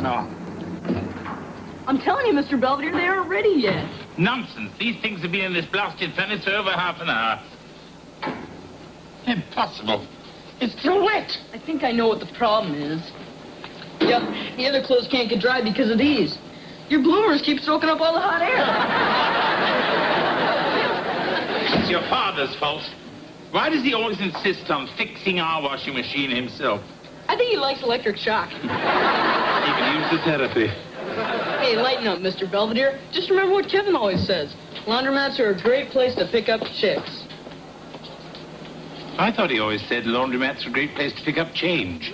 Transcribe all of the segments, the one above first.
no. I'm telling you, Mr. Belvedere, they aren't ready yet. Nonsense. These things have been in this blasted furnace for over half an hour. Impossible. It's still wet. I think I know what the problem is. Yep, the other clothes can't get dry because of these. Your bloomers keep soaking up all the hot air. It's your father's fault. Why does he always insist on fixing our washing machine himself? I think he likes electric shock. He can use the therapy. Hey, lighten up, Mr. Belvedere. Just remember what Kevin always says. Laundromats are a great place to pick up chicks. I thought he always said laundromats are a great place to pick up change.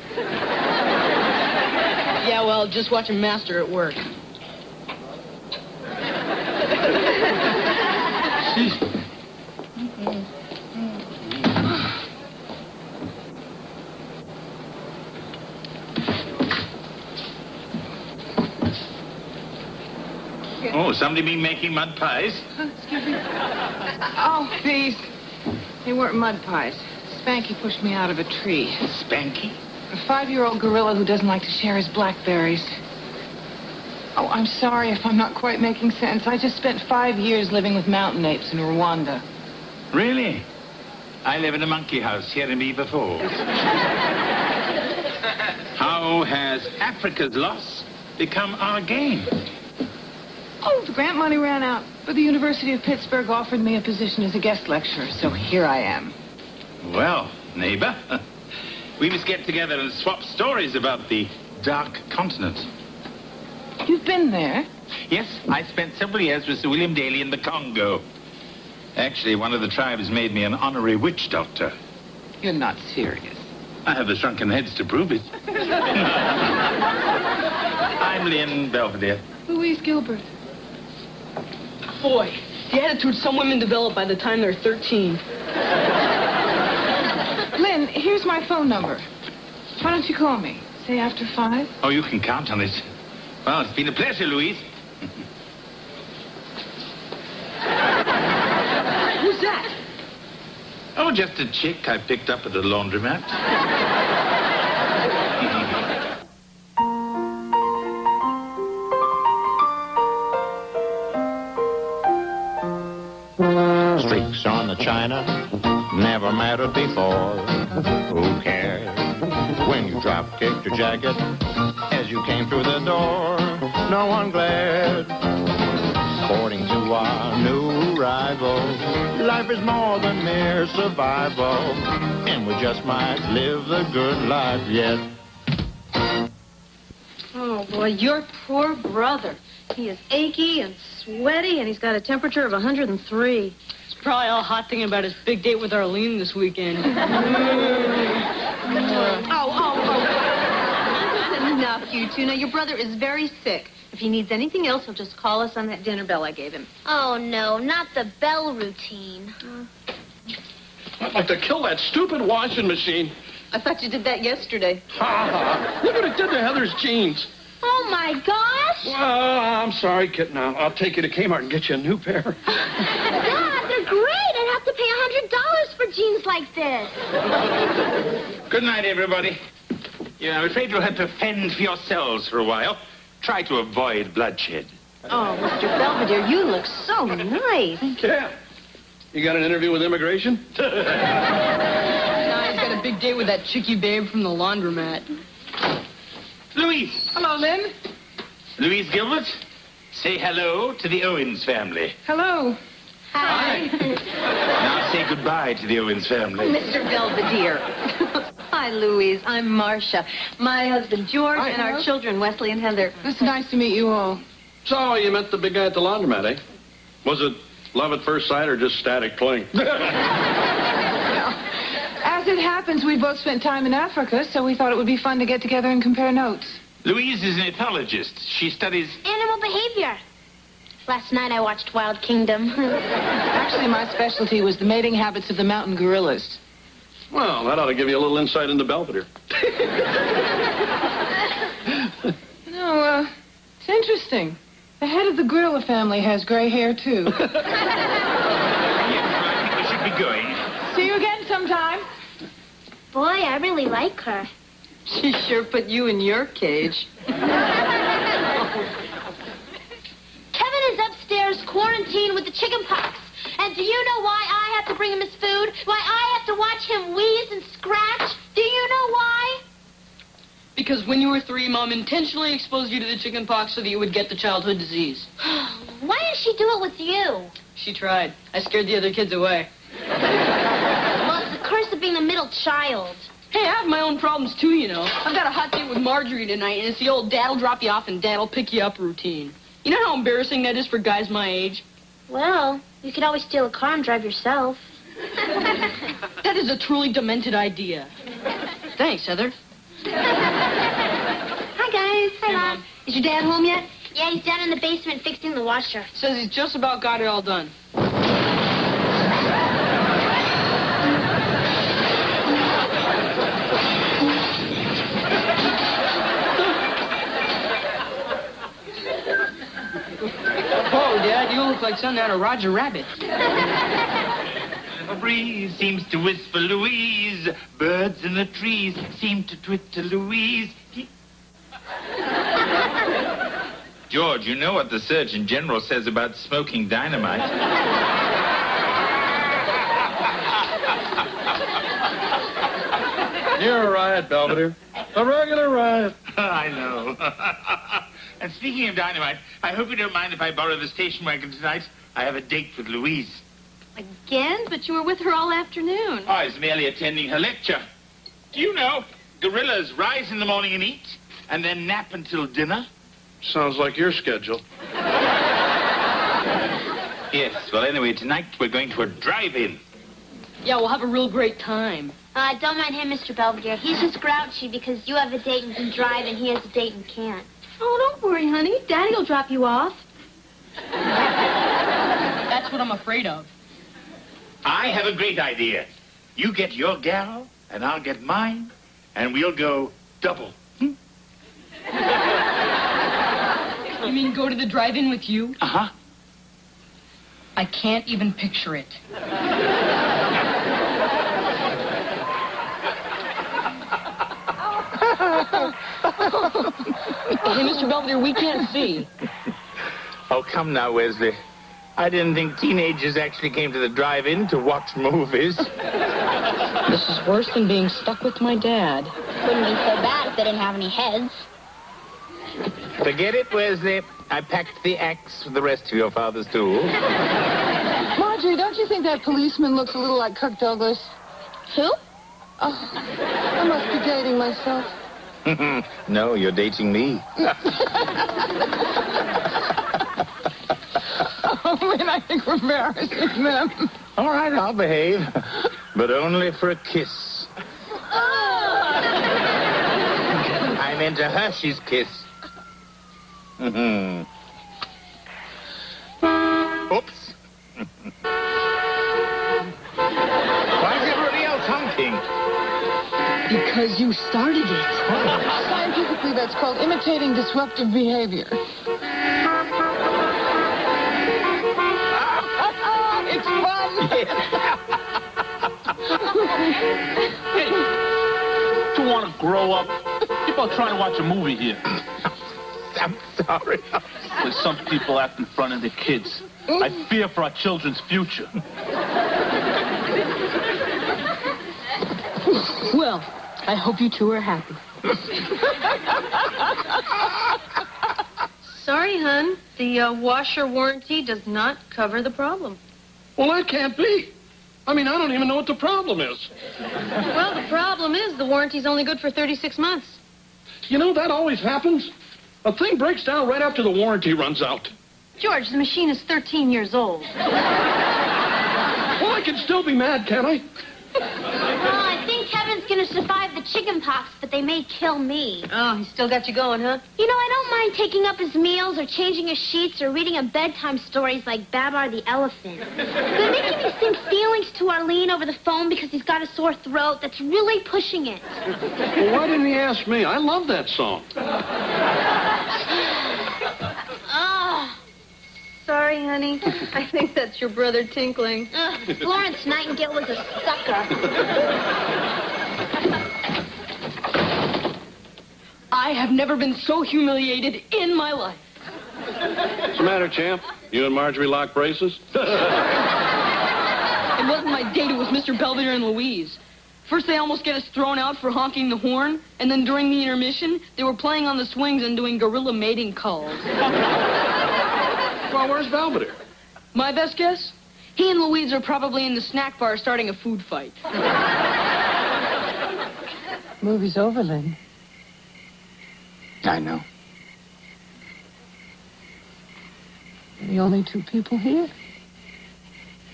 Yeah, well, just watch him master at work. Oh, somebody been making mud pies? Excuse me. Oh, please. They weren't mud pies. Spanky pushed me out of a tree. Spanky? A 5-year-old gorilla who doesn't like to share his blackberries. Oh, I'm sorry if I'm not quite making sense. I just spent 5 years living with mountain apes in Rwanda. Really? I live in a monkey house here in Beaver Falls. How has Africa's loss become our gain? Oh, the grant money ran out, but the University of Pittsburgh offered me a position as a guest lecturer, so here I am. Well, neighbor, we must get together and swap stories about the Dark Continent. You've been there? Yes, I spent several years with Sir William Daly in the Congo. Actually, one of the tribes made me an honorary witch doctor. You're not serious. I have the shrunken heads to prove it. I'm Lynn Belvedere. Louise Gilbert. Boy, the attitude some women develop by the time they're 13. Lynn, here's my phone number. Why don't you call me? Say after 5? Oh, you can count on it. Well, it's been a pleasure, Louise. Who's that? Oh, just a chick I picked up at the laundromat. Streaks on the china never mattered before. Who cares when you drop-kicked your jacket as you came through the door? No one glared. According to our new rival, life is more than mere survival, and we just might live the good life yet. Oh, boy, your poor brother. He is achy and sweaty, and he's got a temperature of 103. It's probably all hot thinking about his big date with Arlene this weekend. Enough, you two. Now, your brother is very sick. If he needs anything else, he'll just call us on that dinner bell I gave him. Oh, no, not the bell routine. I'd like to kill that stupid washing machine. I thought you did that yesterday. Look what it did to Heather's jeans. Oh, my gosh. Well, I'm sorry, kitten. I'll take you to Kmart and get you a new pair. Dad, they're great. I'd have to pay $100 for jeans like this. Good night, everybody. Yeah, I'm afraid you'll have to fend for yourselves for a while. Try to avoid bloodshed. Oh, Mr. Belvedere, you look so nice. Yeah. You got an interview with immigration? Now he's got a big date with that chickie babe from the laundromat. Louise. Hello, Lynn. Louise Gilbert, say hello to the Owens family. Hello. Hi. Now say goodbye to the Owens family. Mr. Belvedere. Hi, Louise. I'm Marcia. My husband, George, Hi, and hello. our children, Wesley and Heather. It's nice to meet you all. So, you met the big guy at the laundromat, eh? Was it love at first sight or just static cling? As it happens, we both spent time in Africa, so we thought it would be fun to get together and compare notes. Louise is an ethologist. She studies... Animal behavior. Last night I watched Wild Kingdom. Actually, my specialty was the mating habits of the mountain gorillas. Well, that ought to give you a little insight into Belvedere. It's interesting. The head of the gorilla family has gray hair, too. Yes, well, I think we should be going. See you again sometime. Boy, I really like her. She sure put you in your cage. chicken pox. And do you know why I have to bring him his food? Why I have to watch him wheeze and scratch? Do you know why? Because when you were 3, Mom intentionally exposed you to the chicken pox so that you would get the childhood disease. Why didn't she do it with you? She tried. I scared the other kids away. Well, it's the curse of being the middle child. Hey, I have my own problems, too, you know. I've got a hot date with Marjorie tonight, and it's the old dad'll drop you off and dad'll pick you up routine. You know how embarrassing that is for guys my age? Well, you could always steal a car and drive yourself. That is a truly demented idea. Thanks, Heather. Hi, guys. Hi, Mom. Is your dad home yet? Yeah, he's down in the basement fixing the washer. Says he's just about got it all done. Whoa, Dad, you look like something out of Roger Rabbit. A breeze seems to whisper Louise. Birds in the trees seem to twitter Louise. George, you know what the Surgeon General says about smoking dynamite. You're a riot, Belvedere. A regular riot. I know. And speaking of dynamite, I hope you don't mind if I borrow the station wagon tonight. I have a date with Louise. Again? But you were with her all afternoon. I was merely attending her lecture. Do you know, gorillas rise in the morning and eat, and then nap until dinner? Sounds like your schedule. Yes, well, anyway, tonight we're going to a drive-in. Yeah, we'll have a real great time. Don't mind him, Mr. Belvedere. He's just grouchy because you have a date and can drive and he has a date and can't. Oh, don't worry, honey. Daddy will drop you off. That's what I'm afraid of. I have a great idea. You get your gal, and I'll get mine, and we'll go double. You mean go to the drive-in with you? Uh-huh. I can't even picture it. Hey, Mr. Belvedere, we can't see. Oh, come now, Wesley. I didn't think teenagers actually came to the drive-in to watch movies. This is worse than being stuck with my dad. Wouldn't be so bad if they didn't have any heads. Forget it, Wesley. I packed the axe for the rest of your father's tools. Marjorie, don't you think that policeman looks a little like Kirk Douglas? Who? Oh, I must be dating myself. No, you're dating me. Oh, man, I think we're embarrassing them. All right, I'll behave. But only for a kiss. I meant a Hershey's kiss. Oops. Why is everybody else hunting? Because you started it. Scientifically, that's called imitating disruptive behavior. It's fun. Hey, you want to grow up? People are trying to watch a movie here. I'm sorry. There's some people act in front of their kids. I fear for our children's future. Well, I hope you two are happy. Sorry, hon. The washer warranty does not cover the problem. Well, that can't be. I mean, I don't even know what the problem is. Well, the problem is the warranty's only good for 36 months. You know, that always happens. A thing breaks down right after the warranty runs out. George, the machine is 13 years old. Well, I can still be mad, can't I? Well, I think Kevin's gonna survive the chicken pox, but they may kill me. Oh, he still got you going, huh? You know, I don't mind taking up his meals or changing his sheets or reading him bedtime stories like Babar the elephant. But making me sing feelings to Arlene over the phone because he's got a sore throat, that's really pushing it. Well, why didn't he ask me? I love that song. Oh, Sorry, honey. I think that's your brother tinkling. Florence Nightingale was a sucker. I have never been so humiliated in my life. What's the matter, champ? You and Marjorie lock braces? It wasn't my date, it was Mr. Belvedere and Louise. First, they almost get us thrown out for honking the horn, and then during the intermission, they were playing on the swings and doing gorilla mating calls. Well, where's Belvedere? My best guess? He and Louise are probably in the snack bar starting a food fight. Movie's over, Lynn. I know. We're the only two people here.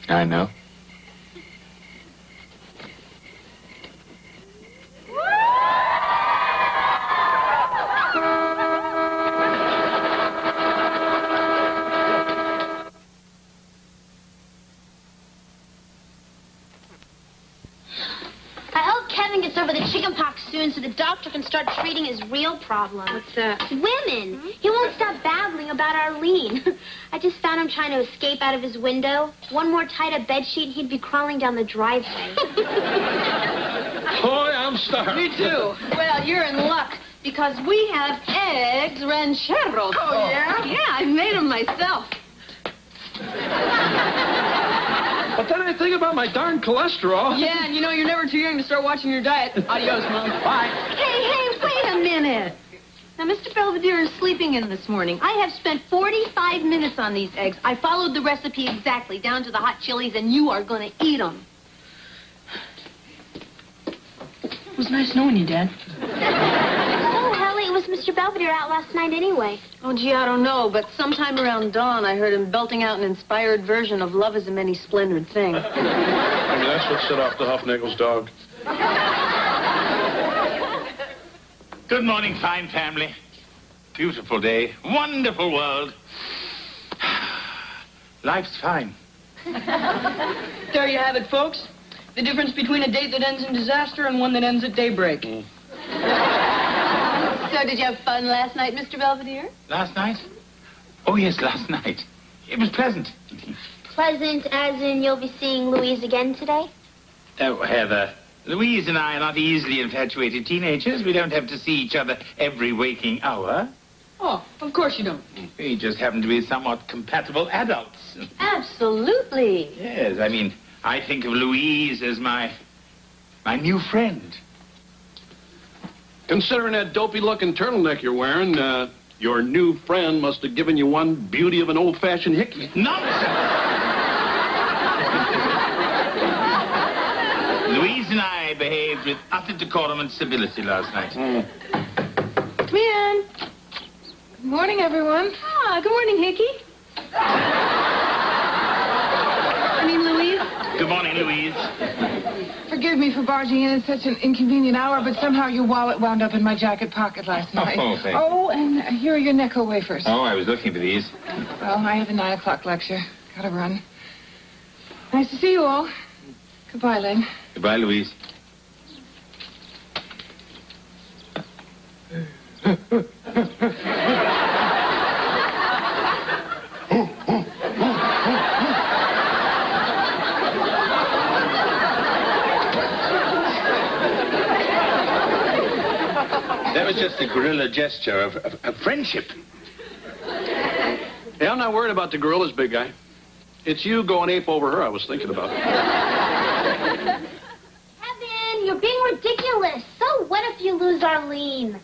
I know. I hope Kevin gets over the chickenpox soon so the doctor can start treating his real problem. What's that? Women. He won't stop babbling about Arlene. I just found him trying to escape out of his window. One more tight-up bedsheet and he'd be crawling down the driveway. Boy, I'm starving. Me too. Well, you're in luck because we have eggs rancheros. Oh, yeah? Yeah, I made them myself. But then I think about my darn cholesterol. Yeah, and you know, you're never too young to start watching your diet. Adios, Mom. Bye. Hey, wait a minute. Now, Mr. Belvedere is sleeping in this morning. I have spent 45 minutes on these eggs. I followed the recipe exactly, down to the hot chilies, and you are going to eat them. It was nice knowing you, Dad. Oh, hell, it was Mr. Belvedere out last night anyway. Oh, gee, I don't know, but sometime around dawn, I heard him belting out an inspired version of Love is a Many Splendid Thing. Maybe that's what set off the Huffnickel's dog. Good morning, fine family. Beautiful day. Wonderful world. Life's fine. There you have it, folks. The difference between a date that ends in disaster and one that ends at daybreak. So, did you have fun last night, Mr. Belvedere? Last night? Oh, yes, last night. It was pleasant. Pleasant as in you'll be seeing Louise again today? Oh, Heather, Louise and I are not easily infatuated teenagers. We don't have to see each other every waking hour. Oh, of course you don't. We just happen to be somewhat compatible adults. Absolutely. Yes, I mean, I think of Louise as my new friend. Considering that dopey-looking turtleneck you're wearing, your new friend must have given you one beauty of an old-fashioned hickey. Nonsense! Louise and I behaved with utter decorum and civility last night. Come in. Good morning, everyone. Ah, good morning, Hickey. I mean, Louise. Good morning, Louise. Forgive me for barging in at such an inconvenient hour, but somehow your wallet wound up in my jacket pocket last night. Oh, thanks. Oh, and here are your Necco wafers. Oh, I was looking for these. Well, I have a 9 o'clock lecture. Gotta run. Nice to see you all. Goodbye, Len. Goodbye, Louise. That was just a guerrilla gesture of friendship. Hey, I'm not worried about the gorillas, big guy. It's you going ape over her I was thinking about. Kevin, you're being ridiculous. So what if you lose Arlene?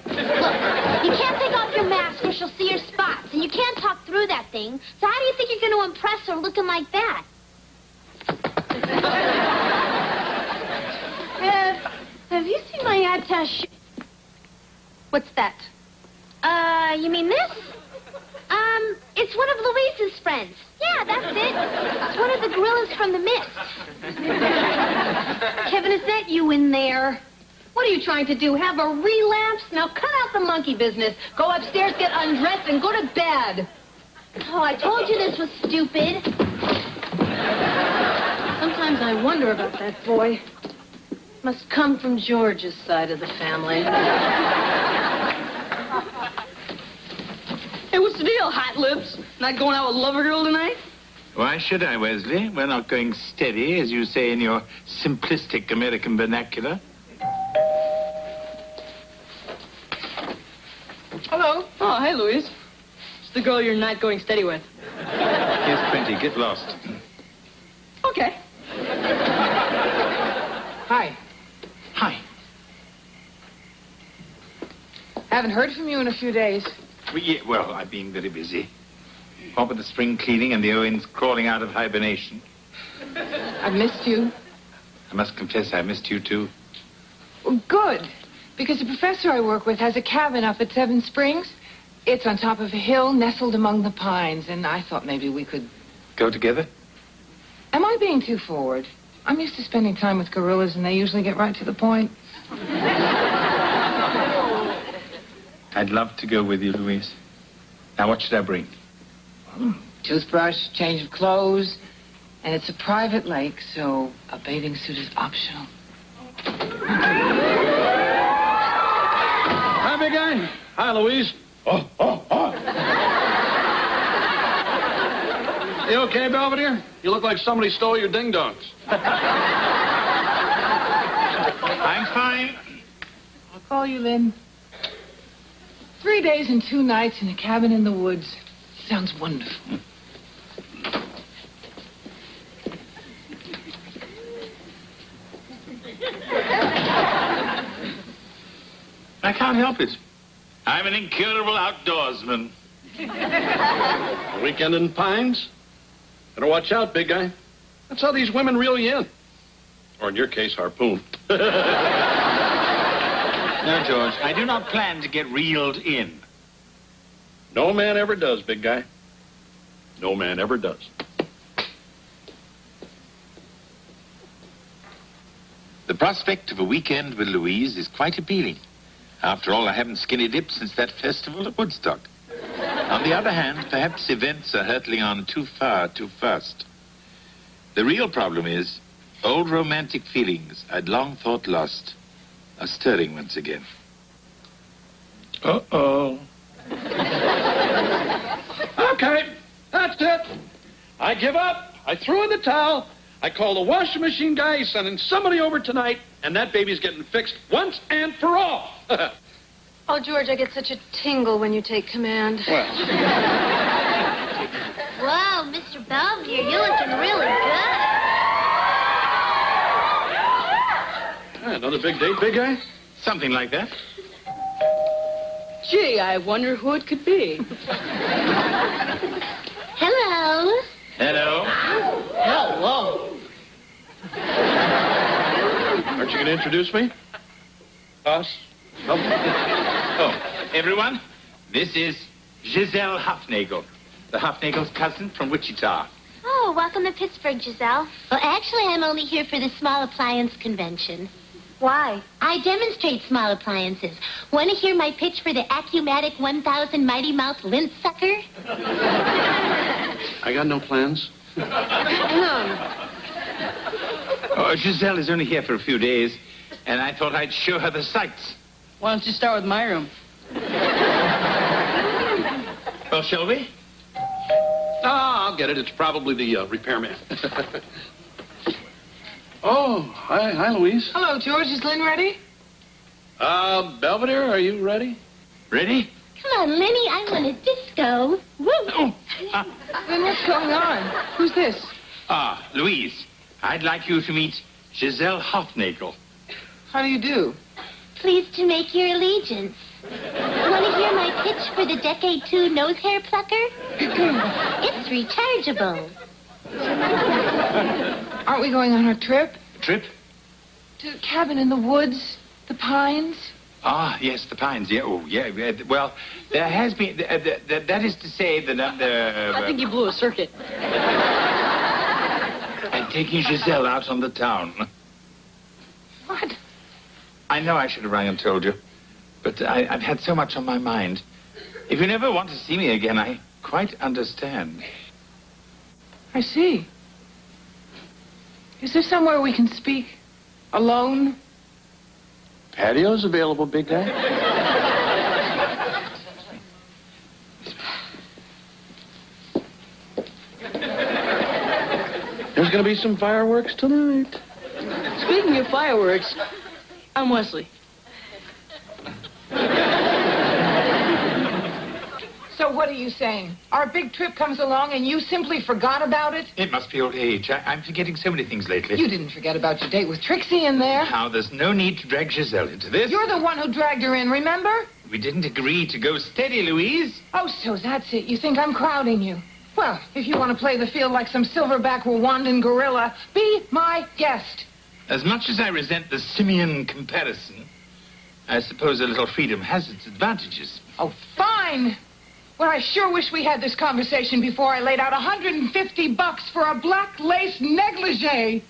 Look, you can't take off your mask or she'll see your spots, and you can't talk through that thing. So how do you think you're going to impress her looking like that? Have you seen my attache? What's that? You mean this? It's one of Louise's friends. Yeah, that's it. It's one of the gorillas from the mist. Kevin, is that you in there? What are you trying to do? Have a relapse? Now cut out the monkey business. Go upstairs, get undressed, and go to bed. Oh, I told you this was stupid. Sometimes I wonder about that boy. Must come from George's side of the family. Hey, what's the deal, hot lips? Not going out with Lover Girl tonight? Why should I, Wesley? We're not going steady, as you say in your simplistic American vernacular. Hello. Oh, hey, Louise. It's the girl you're not going steady with. Here's Printy. Get lost. Okay. Hi. Hi. Haven't heard from you in a few days. Well, I've been very busy. What with the spring cleaning and the Owens crawling out of hibernation. I've missed you. I must confess I missed you, too. Well, good. Because the professor I work with has a cabin up at Seven Springs. It's on top of a hill nestled among the pines, and I thought maybe we could... Go together? Am I being too forward? I'm used to spending time with gorillas, and they usually get right to the point. I'd love to go with you, Louise. Now, what should I bring? Toothbrush, change of clothes, and it's a private lake, so a bathing suit is optional. Hi, big guy. Hi, Louise. Oh. You okay, Belvedere? You look like somebody stole your ding-dongs. I'm fine. I'll call you, Lynn. 3 days and 2 nights in a cabin in the woods. Sounds wonderful. I can't help it. I'm an incurable outdoorsman. A weekend in Pines? Better watch out, big guy. That's how these women reel you in. Or in your case, harpoon. No, George, I do not plan to get reeled in. No man ever does, big guy. No man ever does. The prospect of a weekend with Louise is quite appealing. After all, I haven't skinny dipped since that festival at Woodstock. On the other hand, perhaps events are hurtling on too far, too fast. The real problem is, old romantic feelings I'd long thought lost are stirring once again. Uh-oh. Okay, that's it. I give up. I threw in the towel. I call the washing machine guy. He's sending somebody over tonight, and that baby's getting fixed once and for all. Oh, George, I get such a tingle when you take command. Well, Whoa, Mr. Belvedere, you're looking really good. another big date, big guy? Something like that. Gee, I wonder who it could be. Hello. Hello. Hello. Aren't you going to introduce me? Us? Oh, everyone, this is Giselle Hufnagel, the Hufnagel's cousin from Wichita. Oh, welcome to Pittsburgh, Giselle. Well, actually, I'm only here for the small appliance convention. Why? I demonstrate small appliances. Want to hear my pitch for the Acumatic 1000 Mighty Mouth lint sucker? I got no plans. Oh, Giselle is only here for a few days, and I thought I'd show her the sights. Why don't you start with my room? Well, shall we? I'll get it. It's probably the repairman. Oh, hi, Louise. Hello, George. Is Lynn ready? Belvedere, are you ready? Ready? Come on, Lenny, I want a disco. Woo! Lynn, what's going on? Who's this? Louise, I'd like you to meet Giselle Hufnagel. How do you do? Pleased to make your allegiance. Want to hear my pitch for the Decade 2 nose hair plucker? It's rechargeable. Aren't we going on a trip? Trip? To a cabin in the woods? The pines? Yes, the pines. Yeah, well, there has been... that is to say that... I think you blew a circuit. I'm taking Giselle out on the town. What? I know I should have rang and told you, but I've had so much on my mind. If you never want to see me again, I quite understand. I see. Is there somewhere we can speak? Alone? Patio's available, big guy. There's going to be some fireworks tonight. Speaking of fireworks, I'm Wesley. So what are you saying? Our big trip comes along and you simply forgot about it? It must be old age. I'm forgetting so many things lately. You didn't forget about your date with Trixie in there. Now, there's no need to drag Giselle into this. You're the one who dragged her in, remember? We didn't agree to go steady, Louise. Oh, so that's it. You think I'm crowding you. Well, if you want to play the field like some silverback Rwandan gorilla, be my guest. As much as I resent the simian comparison, I suppose a little freedom has its advantages. Oh, fine. Well, I sure wish we had this conversation before I laid out $150 for a black lace negligee.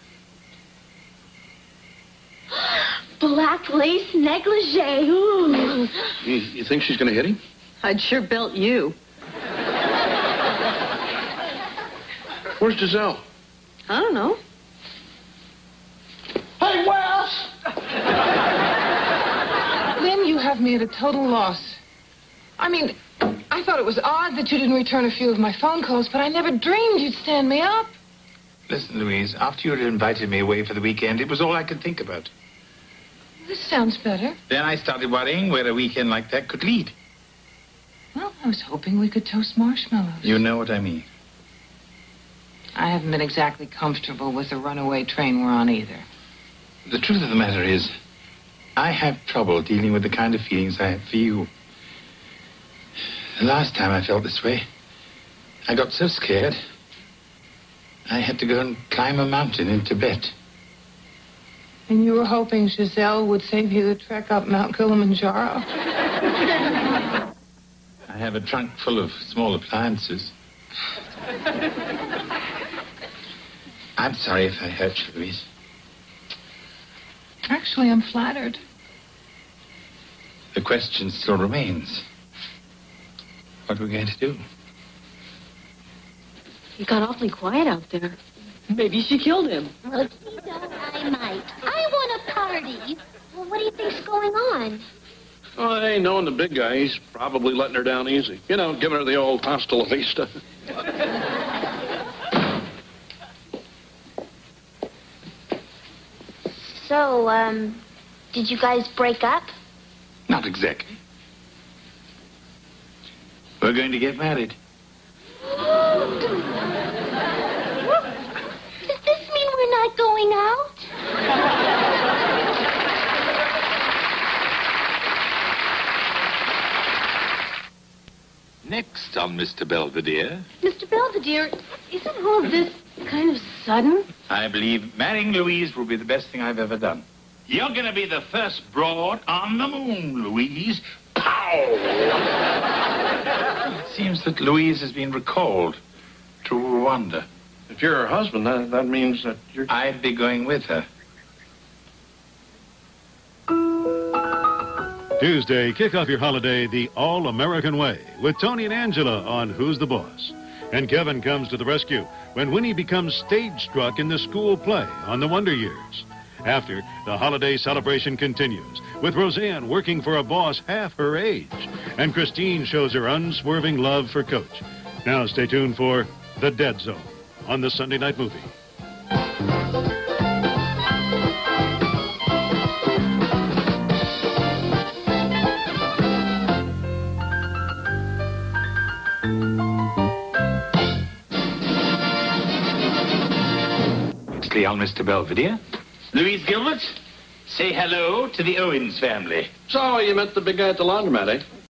Black lace negligee. Ooh. You think she's going to hit him? I'd sure belt you. Where's Giselle? I don't know. Hey, Wes! Lynn, you have me at a total loss. I mean, I thought it was odd that you didn't return a few of my phone calls, but I never dreamed you'd stand me up. Listen, Louise, after you had invited me away for the weekend, it was all I could think about. This sounds better. Then I started worrying where a weekend like that could lead. Well, I was hoping we could toast marshmallows. You know what I mean. I haven't been exactly comfortable with the runaway train we're on either. The truth of the matter is, I have trouble dealing with the kind of feelings I have for you. The last time I felt this way, I got so scared, I had to go and climb a mountain in Tibet. And you were hoping Giselle would save you the trek up Mount Kilimanjaro? I have a trunk full of small appliances. I'm sorry if I hurt you, Louise. Actually, I'm flattered. The question still remains. What are we going to do? He got awfully quiet out there. Maybe she killed him. Well, if you don't, I might. I want a party. Well, what do you think's going on? Oh, hey, knowing the big guy, he's probably letting her down easy. You know, giving her the old hasta la vista. So, did you guys break up? Not exactly. We're going to get married. Does this mean we're not going out? Next on Mr. Belvedere, Mr. Belvedere, isn't all of this kind of sudden? I believe marrying Louise will be the best thing I've ever done. You're going to be the first broad on the moon, Louise. Pow! It seems that Louise has been recalled to Rwanda. If you're her husband, that means that you're... I'd be going with her. Tuesday, kick off your holiday the all-American way with Tony and Angela on Who's the Boss. And Kevin comes to the rescue when Winnie becomes stage-struck in the school play on the Wonder Years. After, the holiday celebration continues with Roseanne working for a boss half her age. And Christine shows her unswerving love for Coach. Now stay tuned for The Dead Zone on the Sunday Night Movie. On Mr. Belvedere. Louise Gilbert, say hello to the Owens family. So, you met the big guy at the laundromat, eh?